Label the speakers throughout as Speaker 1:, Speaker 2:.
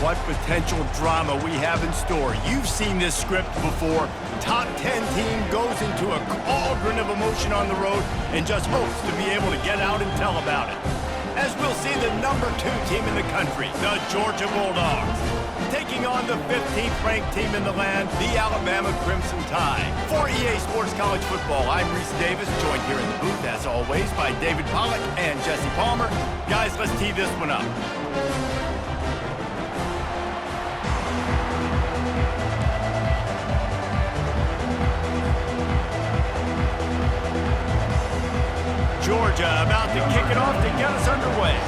Speaker 1: What potential drama we have in store. You've seen this script before. Top 10 team goes into a cauldron of emotion on the road and just hopes to be able to get out and tell about it. As we'll see the number 2 team in the country, the Georgia Bulldogs, taking on the 15th ranked team in the land, the Alabama Crimson Tide. For EA Sports College Football, I'm Reese Davis, joined here in the booth, as always, by David Pollack and Jesse Palmer. Guys, let's tee this one up. Georgia about to kick it off to get us underway.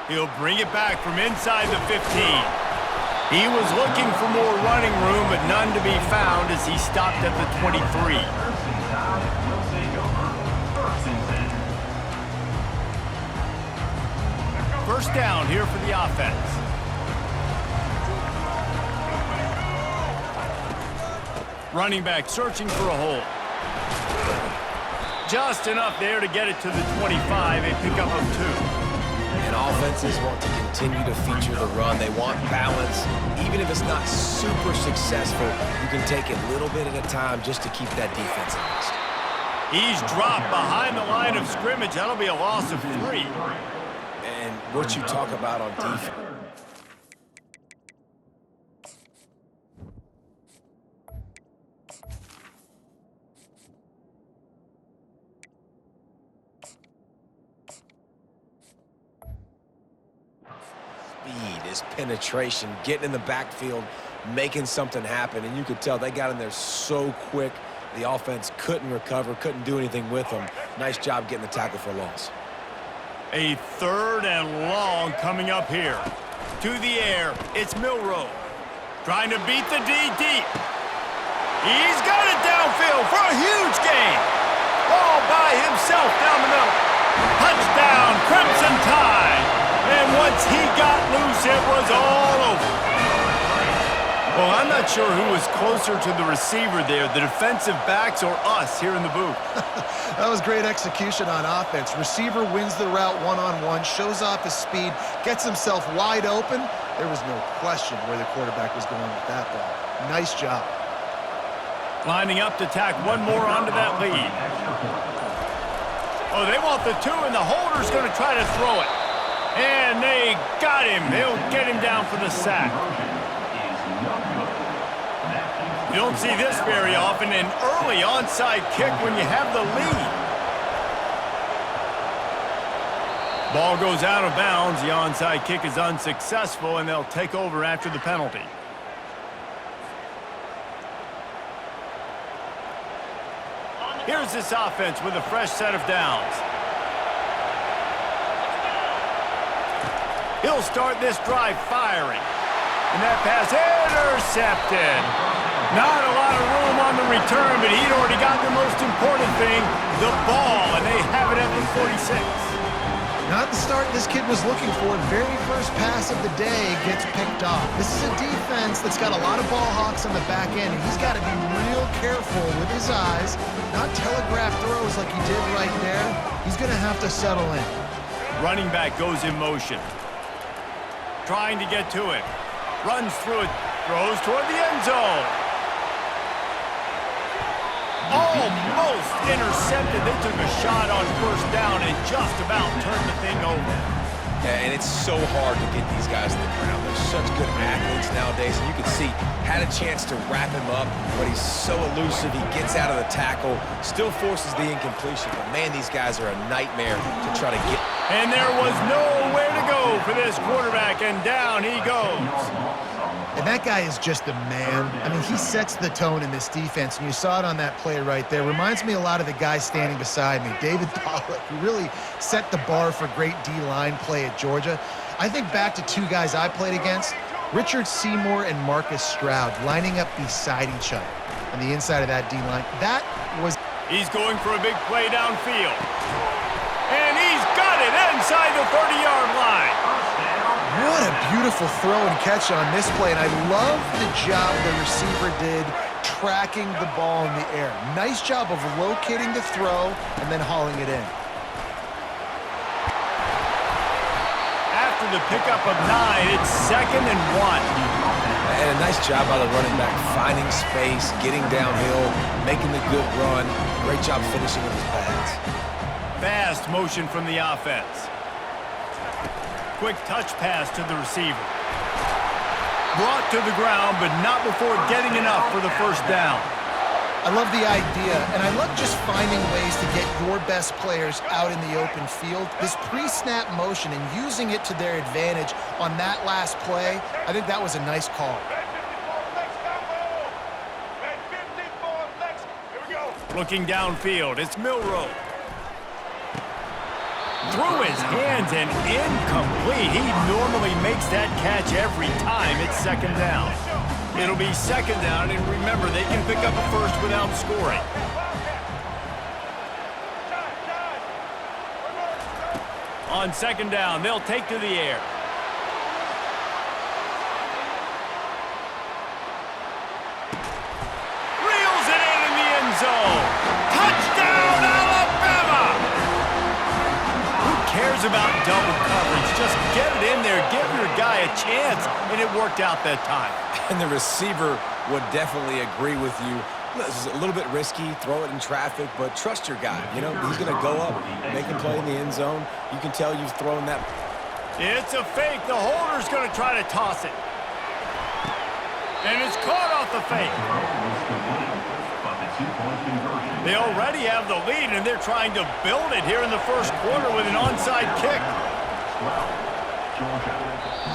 Speaker 1: He'll bring it back from inside the 15. He was looking for more running room, but none to be found as he stopped at the 23. First down here for the offense. Running back searching for a hole. Just enough there to get it to the 25, a pickup of 2.
Speaker 2: And offenses want to continue to feature the run. They want balance. Even if it's not super successful, you can take it little bit at a time just to keep that defense honest.
Speaker 1: He's dropped behind the line of scrimmage. That'll be a loss of 3.
Speaker 2: And what you talk about on defense. His penetration, getting in the backfield, making something happen, and you could tell they got in there so quick. The offense couldn't recover, couldn't do anything with them. Nice job getting the tackle for a loss.
Speaker 1: A 3rd and long coming up here. To the air, it's Milroe. Trying to beat the D deep. He's got it downfield for a huge gain. All by himself down the middle. Touchdown, Crimson Tide. And once he got loose, it was all over. Well, I'm not sure who was closer to the receiver there, the defensive backs or us here in the booth.
Speaker 3: That was great execution on offense. Receiver wins the route one-on-one, shows off his speed, gets himself wide open. There was no question where the quarterback was going with that ball. Nice job.
Speaker 1: Lining up to tack one more onto that lead. Oh, they want the 2, and the holder's going to try to throw it. And they got him. They'll get him down for the sack. You don't see this very often, an early onside kick when you have the lead. Ball goes out of bounds. The onside kick is unsuccessful, and they'll take over after the penalty. Here's this offense with a fresh set of downs. He'll start this drive firing. And that pass intercepted. Not a lot of room on the return, but he'd already got the most important thing, the ball, and they have it at the 46.
Speaker 3: Not the start this kid was looking for. Very first pass of the day gets picked off. This is a defense that's got a lot of ball hawks on the back end, and he's got to be real careful with his eyes, not telegraph throws like he did right there. He's going to have to settle in.
Speaker 1: Running back goes in motion. Trying to get to it. Runs through it. Throws toward the end zone. Almost intercepted. They took a shot on first down and just about turned the thing over.
Speaker 2: Yeah, and it's so hard to get these guys in the ground. They're such good athletes nowadays, and you can see had a chance to wrap him up, but he's so elusive. He gets out of the tackle, still forces the incompletion. But, man, these guys are a nightmare to try to get.
Speaker 1: And there was nowhere to go for this quarterback, and down he goes.
Speaker 3: And that guy is just a man. I mean, he sets the tone in this defense, and you saw it on that play right there. Reminds me a lot of the guy standing beside me, David Pollack, who really set the bar for great D-line play at Georgia. I think back to 2 guys I played against, Richard Seymour and Marcus Stroud, lining up beside each other on the inside of that D-line. That was...
Speaker 1: He's going for a big play downfield. And he's got it inside the 30-yard line.
Speaker 3: What a beautiful throw and catch on this play, and I love the job the receiver did tracking the ball in the air. Nice job of locating the throw and then hauling it in.
Speaker 1: After the pickup of 9, it's 2nd and 1.
Speaker 2: And a nice job by the running back, finding space, getting downhill, making the good run. Great job finishing with his pads.
Speaker 1: Fast motion from the offense. Quick touch pass to the receiver. Brought to the ground, but not before getting enough for the first down.
Speaker 3: I love the idea, and I love just finding ways to get your best players out in the open field. This pre-snap motion and using it to their advantage on that last play, I think that was a nice call.
Speaker 1: Looking downfield, it's Milroe. Through his hands and incomplete. He normally makes that catch every time. It's 2nd down. It'll be 2nd down, and remember, they can pick up a first without scoring. On 2nd down, they'll take to the air. Reels it in the end zone. Touchdown, Alabama! Who cares about double coverage? Just get it in there, give your guy a chance, and it worked out that time.
Speaker 2: And the receiver would definitely agree with you. This is a little bit risky, throw it in traffic, but trust your guy. You know, he's going to go up, make him play in the end zone. You can tell you've thrown that.
Speaker 1: It's a fake. The holder's going to try to toss it. And it's caught off the fake. They already have the lead, and they're trying to build it here in the first quarter with an onside kick.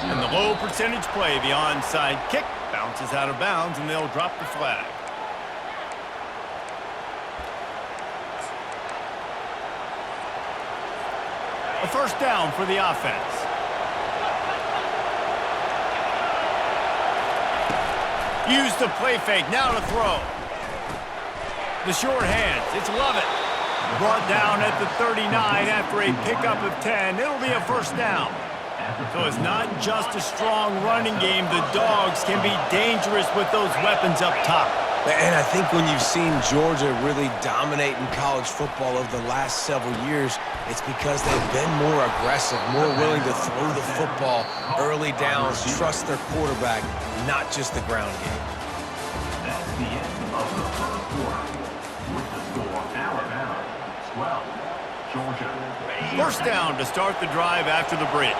Speaker 1: And the low percentage play, the onside kick, bounces out of bounds, and they'll drop the flag. A first down for the offense. Use the play fake, now to throw. The short hands, it's Lovett. Brought down at the 39 after a pickup of 10. It'll be a first down. So it's not just a strong running game. The Dogs can be dangerous with those weapons up top.
Speaker 2: And I think when you've seen Georgia really dominate in college football over the last several years, it's because they've been more aggressive, more willing to throw the football, early downs, trust their quarterback, not just the ground game.
Speaker 4: That's the end of the first quarter. With the score, Alabama 12, Georgia 8.
Speaker 1: First down to start the drive after the bridge.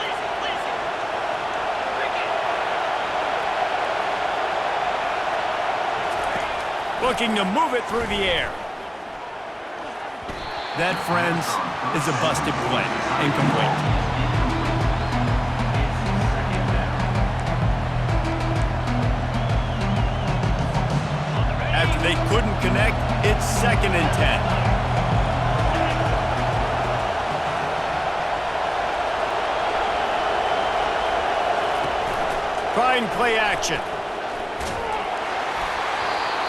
Speaker 1: Looking to move it through the air. That, friends, is a busted play. Incomplete. After they couldn't connect, it's 2nd and 10. Trying play action.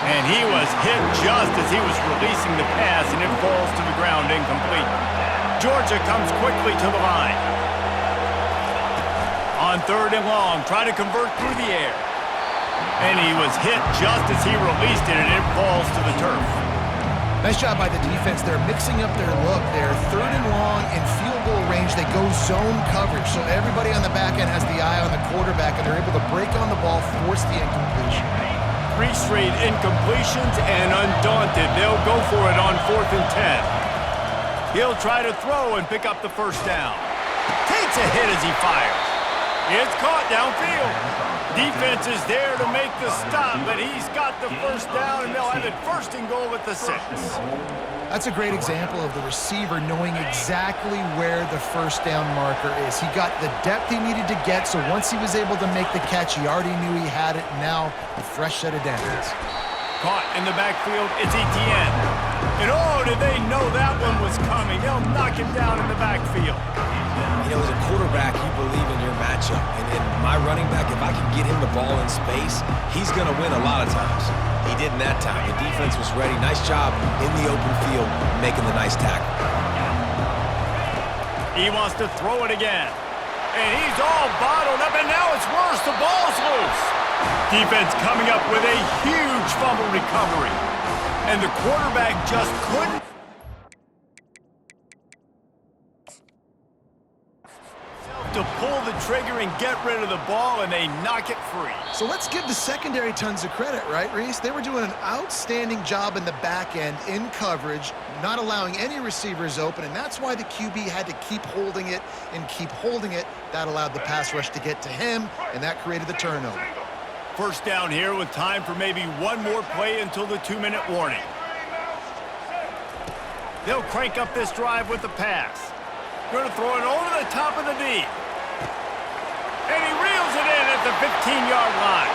Speaker 1: And he was hit just as he was releasing the pass, and it falls to the ground incomplete. Georgia comes quickly to the line. On 3rd and long, try to convert through the air. And he was hit just as he released it, and it falls to the turf.
Speaker 3: Nice job by the defense. They're mixing up their look. They're 3rd and long in field goal range. They go zone coverage, so everybody on the back end has the eye on the quarterback, and they're able to break on the ball, force the incompletion.
Speaker 1: 3 straight incompletions, and undaunted, they'll go for it on 4th and 10. He'll try to throw and pick up the first down. Takes a hit as he fires. It's caught downfield. Defense is there to make the stop, but he's got the first down, and they'll have it 1st and goal at the 6.
Speaker 3: That's a great example of the receiver knowing exactly where the first down marker is. He got the depth he needed to get, so once he was able to make the catch, he already knew he had it. Now, a fresh set of downs.
Speaker 1: Caught in the backfield, it's Etienne. And oh, did they know that one was coming. They'll knock him down in the backfield.
Speaker 2: You know, as a quarterback, you believe in your matchup. And in my running back, if I can get him the ball in space, he's going to win a lot of times. He did in that time. The defense was ready. Nice job in the open field, making the nice tackle.
Speaker 1: He wants to throw it again. And he's all bottled up, and now it's worse. The ball's loose. Defense coming up with a huge fumble recovery. And the quarterback just couldn't to pull the trigger and get rid of the ball, and they knock it free.
Speaker 3: So let's give the secondary tons of credit, right, Reese? They were doing an outstanding job in the back end in coverage, not allowing any receivers open, and that's why the QB had to keep holding it and keep holding it. That allowed the pass rush to get to him, and that created the turnover.
Speaker 1: First down here with time for maybe one more play until the 2-minute warning. They'll crank up this drive with the pass. Going to throw it over the top of the D. And he reels it in at the 15-yard line.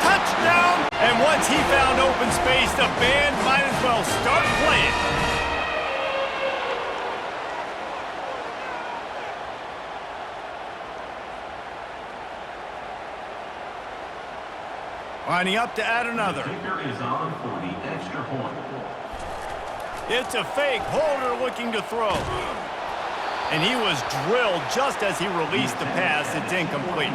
Speaker 1: Touchdown! And once he found open space, the band might as well start playing. Lining up to add another.
Speaker 4: Kicker is on for the extra point.
Speaker 1: It's a fake. Holder looking to throw. And he was drilled just as he released the pass. It's incomplete.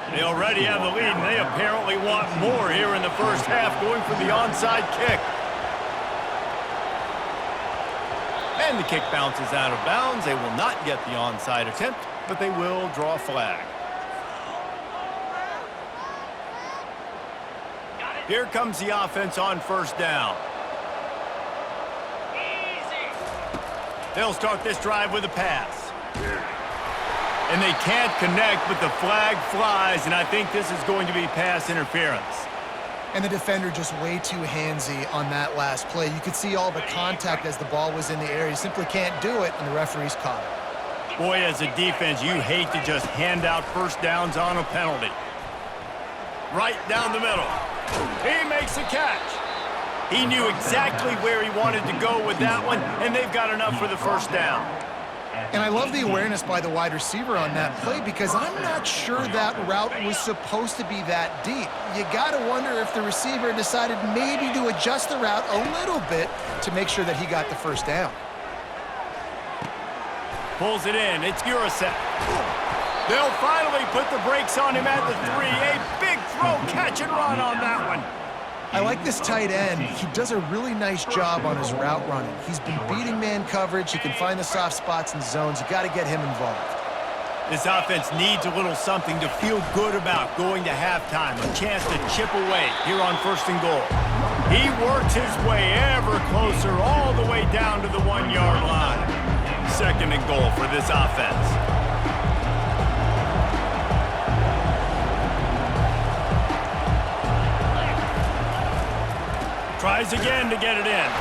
Speaker 1: They already have the lead, and they apparently want more here in the first half, going for the onside kick. And the kick bounces out of bounds. They will not get the onside attempt, but they will draw a flag. Here comes the offense on first down. They'll start this drive with a pass. And they can't connect, but the flag flies, and I think this is going to be pass interference.
Speaker 3: And the defender just way too handsy on that last play. You could see all the contact as the ball was in the air. He simply can't do it, and the referees caught it.
Speaker 1: Boy, as a defense, you hate to just hand out first downs on a penalty. Right down the middle. He makes a catch. He knew exactly where he wanted to go with that one, and they've got enough for the first down.
Speaker 3: And I love the awareness by the wide receiver on that play, because I'm not sure that route was supposed to be that deep. You got to wonder if the receiver decided maybe to adjust the route a little bit to make sure that he got the first down.
Speaker 1: Pulls it in. It's Urasek. They'll finally put the brakes on him at the 3. A big throw, catch and run on that one.
Speaker 3: I like this tight end. He does a really nice job on his route running. He's been beating man coverage. He can find the soft spots and zones. You got to get him involved.
Speaker 1: This offense needs a little something to feel good about going to halftime. A chance to chip away here on first and goal. He works his way ever closer all the way down to the 1-yard line. Second and goal for this offense. Tries again to get it in.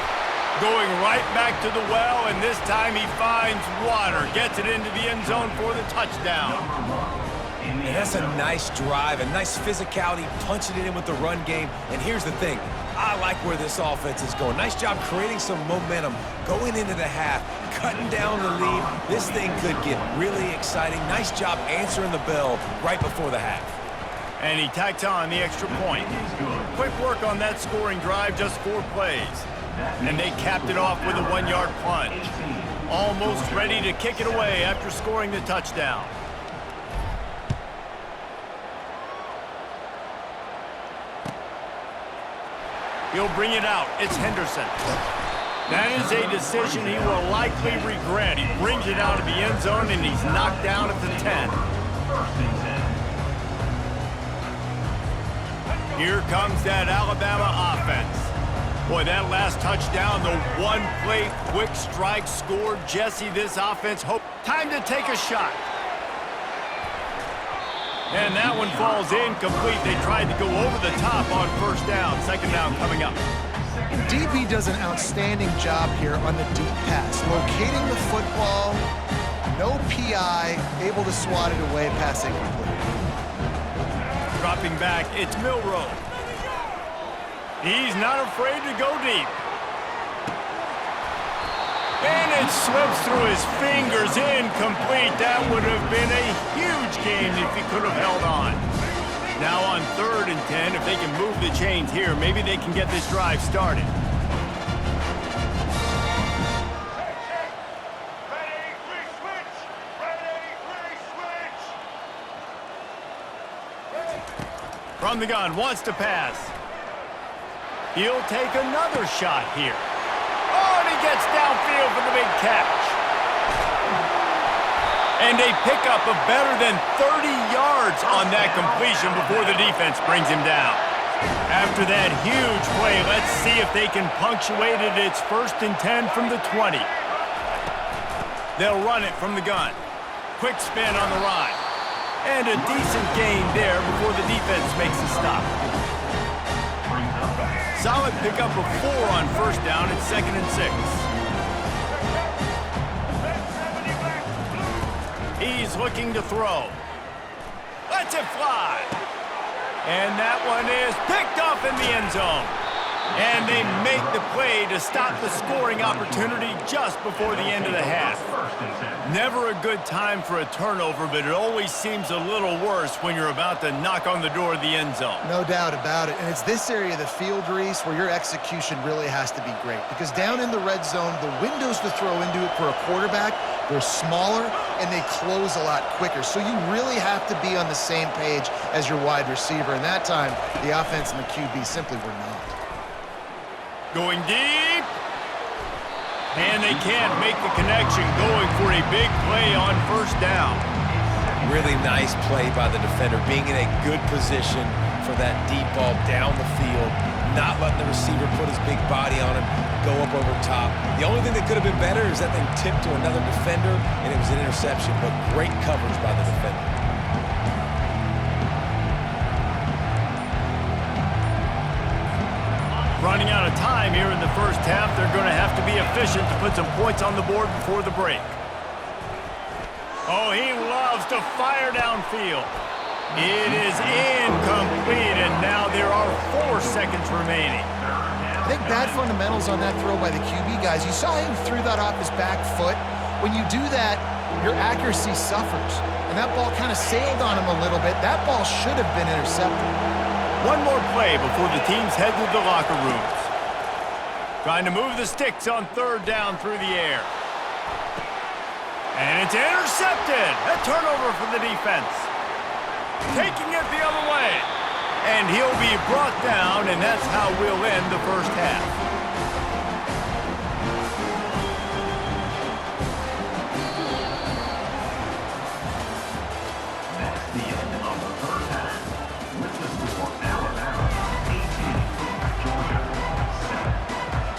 Speaker 1: Going right back to the well, and this time he finds water. Gets it into the end zone for the touchdown.
Speaker 2: And that's a nice drive, a nice physicality, punching it in with the run game. And here's the thing. I like where this offense is going. Nice job creating some momentum, going into the half, cutting down the lead. This thing could get really exciting. Nice job answering the bell right before the half.
Speaker 1: And he tacks on the extra point. Quick work on that scoring drive, just 4 plays. And they capped it off with a 1-yard plunge. Almost ready to kick it away after scoring the touchdown. He'll bring it out. It's Henderson. That is a decision he will likely regret. He brings it out of the end zone, and he's knocked down at the 10. Here comes that Alabama offense. Boy, that last touchdown, the one-play quick strike scored Jesse. This offense hope. Time to take a shot. And that one falls incomplete. They tried to go over the top on first down. Second down coming up.
Speaker 3: DB does an outstanding job here on the deep pass. Locating the football, no PI, able to swat it away, pass incomplete.
Speaker 1: Dropping back, it's Milroe. He's not afraid to go deep. And it slips through his fingers, incomplete. That would have been a huge gain if he could have held on. Now on 3rd and 10, if they can move the chains here, maybe they can get this drive started. From the gun, wants to pass. He'll take another shot here. Oh, and he gets downfield for the big catch. And a pickup of better than 30 yards on that completion before the defense brings him down. After that huge play, let's see if they can punctuate it. It's 1st and 10 from the 20. They'll run it from the gun. Quick spin on the ride. And a decent gain there before the defense makes a stop. Solid pickup of 4 on 1st down. It's 2nd and 6. He's looking to throw. Lets it fly. And that one is picked off in the end zone. And they make the play to stop the scoring opportunity just before the end of the half. Never a good time for a turnover, but it always seems a little worse when you're about to knock on the door of the end zone.
Speaker 3: No doubt about it. And it's this area of the field, Reese, where your execution really has to be great. Because down in the red zone, the windows to throw into it for a quarterback, they're smaller and they close a lot quicker. So you really have to be on the same page as your wide receiver. And that time, the offense and the QB simply were not.
Speaker 1: Going deep. And they can't make the connection, going for a big play on 1st down.
Speaker 2: Really nice play by the defender, being in a good position for that deep ball down the field, not letting the receiver put his big body on him, go up over top. The only thing that could have been better is that thing tipped to another defender, and it was an interception, but great coverage by the defender.
Speaker 1: Running out of time here in the 1st half, they're going to have to be efficient to put some points on the board before the break. Oh, he loves to fire downfield. It is incomplete, and now there are 4 seconds remaining.
Speaker 3: I think bad fundamentals on that throw by the QB guys. You saw him threw that off his back foot. When you do that, your accuracy suffers. And that ball kind of sailed on him a little bit. That ball should have been intercepted.
Speaker 1: One more play before the teams head to the locker rooms. Trying to move the sticks on 3rd down through the air. And it's intercepted. A turnover for the defense. Taking it the other way. And he'll be brought down, and that's how we'll end the 1st half.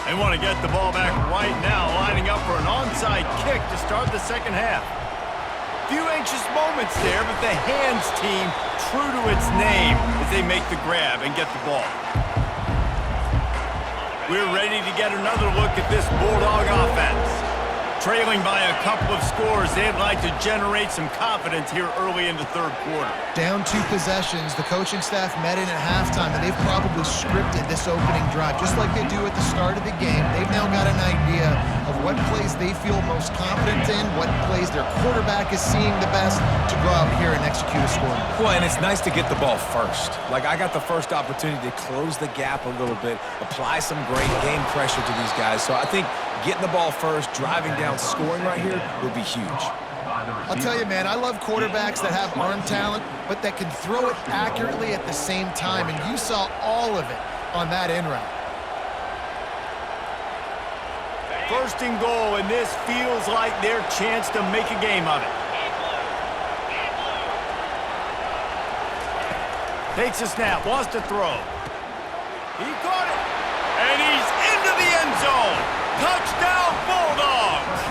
Speaker 1: They want to get the ball back right now, lining up for an onside kick to start the 2nd half. Few anxious moments there, but the hands team true to its name as they make the grab and get the ball. We're ready to get another look at this Bulldog offense. Trailing by a couple of scores, they'd like to generate some confidence here early in the 3rd quarter.
Speaker 3: Down 2 possessions, the coaching staff met in at halftime, and they've probably scripted this opening drive, just like they do at the start of the game. They've now got an idea of what plays they feel most confident in, what plays their quarterback is seeing the best to go out here and execute a score.
Speaker 2: Well, and it's nice to get the ball first. Like, I got the first opportunity to close the gap a little bit, apply some great game pressure to these guys. So I think getting the ball first, driving down, scoring right here would be huge.
Speaker 3: I'll tell you, man, I love quarterbacks that have arm talent, but that can throw it accurately at the same time, and you saw all of it on that in route.
Speaker 1: 1st and goal, and this feels like their chance to make a game of it. Takes a snap, wants to throw. He caught it, and he's into the end zone. Touchdown, Bulldogs!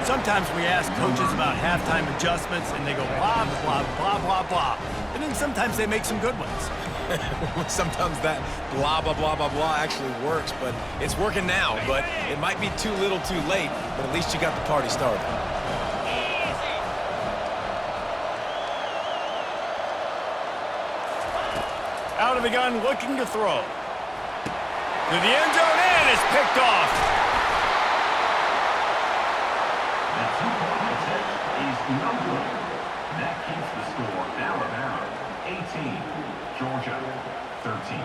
Speaker 1: Sometimes we ask coaches about halftime adjustments, and they go blah, blah, blah, blah, blah. And then sometimes they make some good ones.
Speaker 2: Sometimes that blah, blah, blah, blah, blah actually works, but it's working now. But it might be too little too late, but at least you got the party started.
Speaker 1: Out of the gun, looking to throw. To the end zone, and it's picked off.
Speaker 4: The 2-point attempt is no good. That keeps the score Alabama 18, Georgia 13.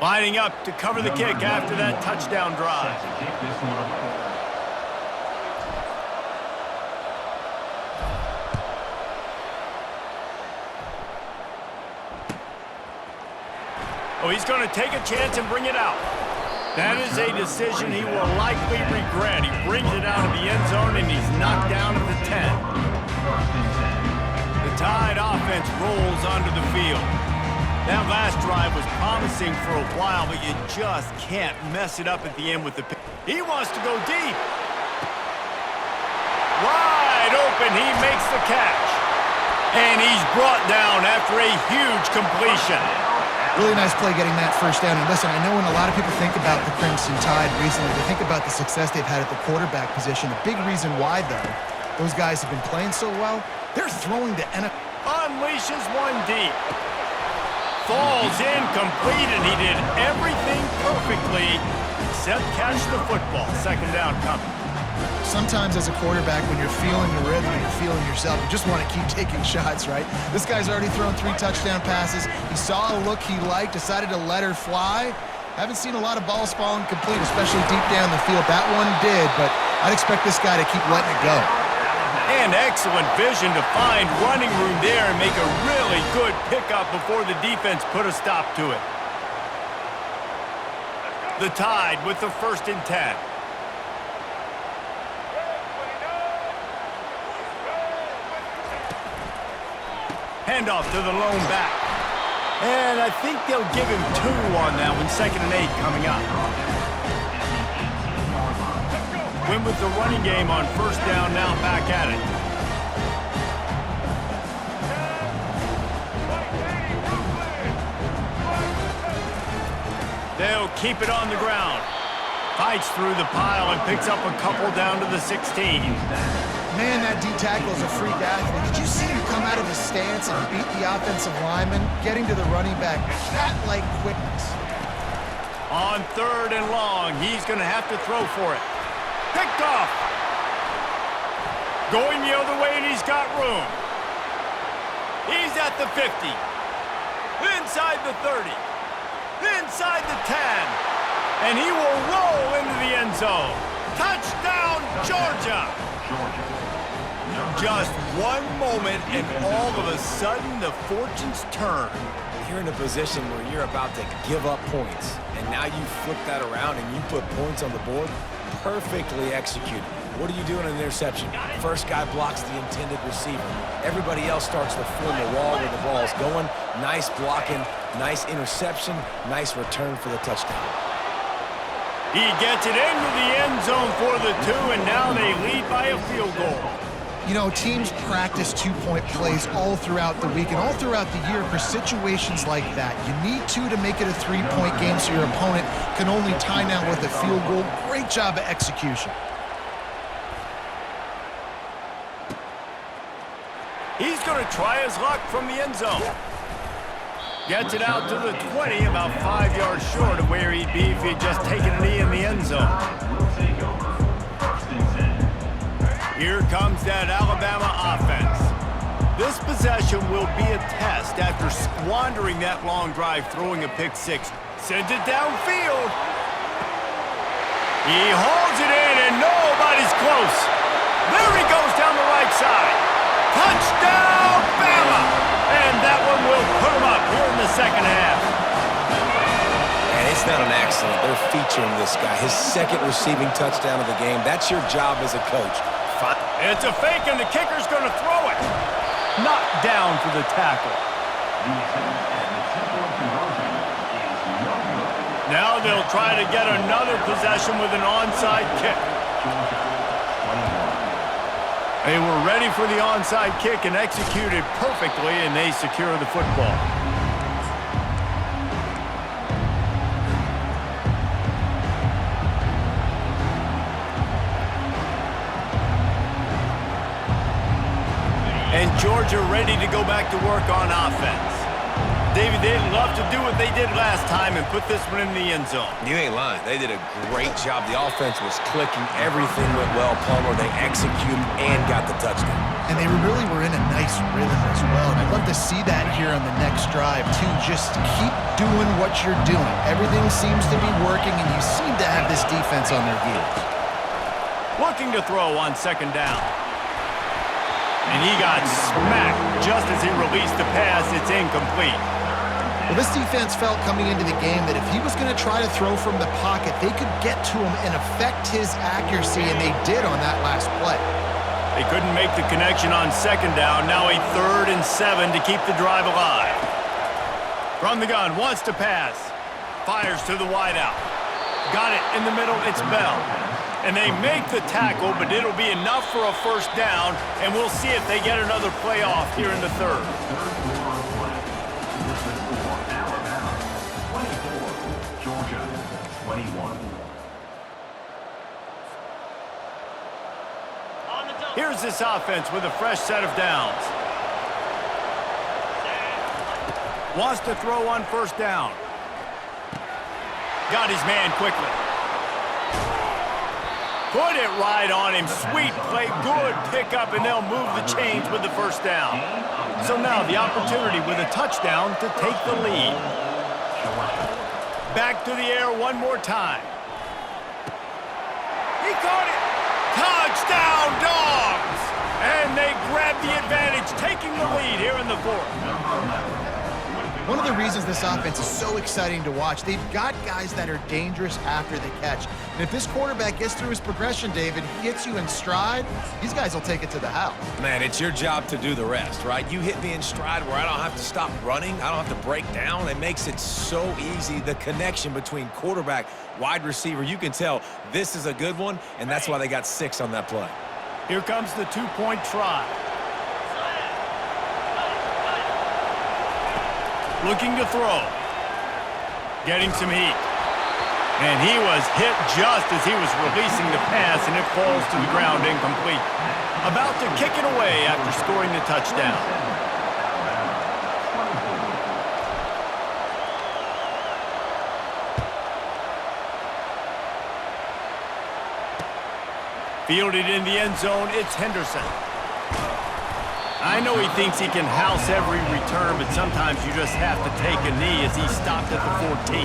Speaker 1: Lining up to cover the kick after that touchdown drive.
Speaker 4: Set to kick this one away.
Speaker 1: Oh, he's going to take a chance and bring it out. That is a decision he will likely regret. He brings it out of the end zone, and he's knocked down at the 10. The Tide offense rolls onto the field. That last drive was promising for a while, but you just can't mess it up at the end with the pick. He wants to go deep. Wide open, he makes the catch. And he's brought down after a huge completion.
Speaker 3: Really nice play getting that first down. And listen, I know when a lot of people think about the Crimson Tide recently, they think about the success they've had at the quarterback position. The big reason why, though, those guys have been playing so well, they're throwing to NFL.
Speaker 1: Unleashes one deep. Falls incomplete, and he did everything perfectly except catch the football. Second down coming.
Speaker 3: Sometimes as a quarterback, when you're feeling the rhythm and you're feeling yourself, you just want to keep taking shots, right? This guy's already thrown 3 touchdown passes. He saw a look he liked, decided to let her fly. Haven't seen a lot of balls falling complete, especially deep down the field. That one did, but I'd expect this guy to keep letting it go.
Speaker 1: And excellent vision to find running room there and make a really good pickup before the defense put a stop to it. The Tide with the 1st and 10. Handoff to the lone back. And I think they'll give him 2 on that one. 2nd and 8 coming up. Win with the running game on 1st down, now back at it. They'll keep it on the ground. Fights through the pile and picks up a couple down to the 16.
Speaker 3: Man, that D-tackle is a freak athlete. Did you see him come out of his stance and beat the offensive lineman, getting to the running back? Cat-like quickness.
Speaker 1: On 3rd and long, he's going to have to throw for it. Picked off. Going the other way, and he's got room. He's at the 50. Inside the 30. Inside the 10. And he will roll into the end zone. Touchdown, Georgia. Just one moment, and all of a sudden, the fortunes turn.
Speaker 2: You're in a position where you're about to give up points, and now you flip that around and you put points on the board. Perfectly executed. What do you do in an interception? First guy blocks the intended receiver. Everybody else starts to form a wall where the ball's going. Nice blocking, nice interception, nice return for the touchdown.
Speaker 1: He gets it into the end zone for the 2, and now they lead by a field goal.
Speaker 3: You know, teams practice 2-point plays all throughout the week and all throughout the year for situations like that. You need 2 to make it a 3-point game so your opponent can only tie now with a field goal. Great job of execution.
Speaker 1: He's going to try his luck from the end zone. Gets it out to the 20, about 5 yards short of where he'd be if he'd just taken a knee in the end zone. Here comes that Alabama offense. This possession will be a test after squandering that long drive, throwing a pick 6. Sends it downfield. He holds it in, and nobody's close. There he goes down the right side. Touchdown, Bama! And that one will put him up here in the 2nd half.
Speaker 2: And it's not an accident. They're featuring this guy. His 2nd receiving touchdown of the game. That's your job as a coach.
Speaker 1: It's a fake, and the kicker's going to throw it. Knocked down for the tackle. Now they'll try to get another possession with an onside kick. They were ready for the onside kick and executed perfectly, and they secure the football. And Georgia ready to go back to work on offense. David, they'd love to do what they did last time and put this one in the end zone.
Speaker 2: You ain't lying. They did a great job. The offense was clicking. Everything went well, Palmer. They executed and got the touchdown.
Speaker 3: And they really were in a nice rhythm as well. And I'd love to see that here on the next drive, too. Just keep doing what you're doing. Everything seems to be working, and you seem to have this defense on their heels.
Speaker 1: Looking to throw on second down. And he got smacked just as he released the pass. It's incomplete.
Speaker 3: Well, this defense felt coming into the game that if he was going to try to throw from the pocket, they could get to him and affect his accuracy, and they did on that last play.
Speaker 1: They couldn't make the connection on second down. Now a 3rd and 7 to keep the drive alive. From the gun, wants to pass. Fires to the wideout. Got it in the middle. It's Bell. And they make the tackle, but it'll be enough for a first down, and we'll see if they get another play off here in the 3rd.
Speaker 4: Alabama 24, Georgia 21.
Speaker 1: Here's this offense with a fresh set of downs. Wants to throw on first down. Got his man quickly. Put it right on him. Sweet play. Good pickup, and they'll move the chains with the first down. So now the opportunity with a touchdown to take the lead. Back to the air one more time. He caught it. Touchdown, Dogs! And they grab the advantage, taking the lead here in the 4th.
Speaker 3: One of the reasons this offense is so exciting to watch, they've got guys that are dangerous after the catch. And if this quarterback gets through his progression, David, he hits you in stride, these guys will take it to the house.
Speaker 2: Man, it's your job to do the rest, right? You hit me in stride where I don't have to stop running. I don't have to break down. It makes it so easy. The connection between quarterback, wide receiver, you can tell this is a good one, and that's why they got 6 on that play.
Speaker 1: Here comes the 2-point try. Looking to throw. Getting some heat. And he was hit just as he was releasing the pass, and it falls to the ground incomplete. About to kick it away after scoring the touchdown. Fielded in the end zone, it's Henderson. I know he thinks he can house every return, but sometimes you just have to take a knee as he stopped at the 14.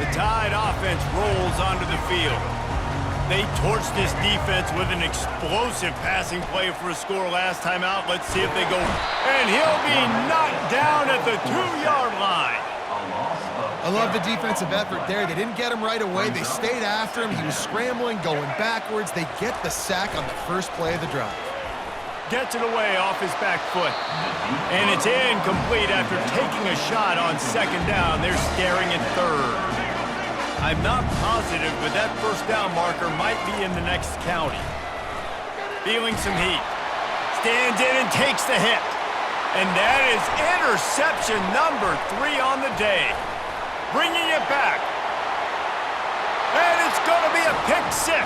Speaker 1: The Tide offense rolls onto the field. They torched this defense with an explosive passing play for a score last time out. Let's see if they go. And he'll be knocked down at the 2-yard line.
Speaker 3: I love the defensive effort there. They didn't get him right away. They stayed after him. He was scrambling, going backwards. They get the sack on the first play of the drive.
Speaker 1: Gets it away off his back foot. And it's incomplete after taking a shot on second down. They're staring at 3rd. I'm not positive, but that first down marker might be in the next county. Feeling some heat. Stands in and takes the hit. And that is interception number 3 on the day. Bringing it back. And it's going to be a pick 6.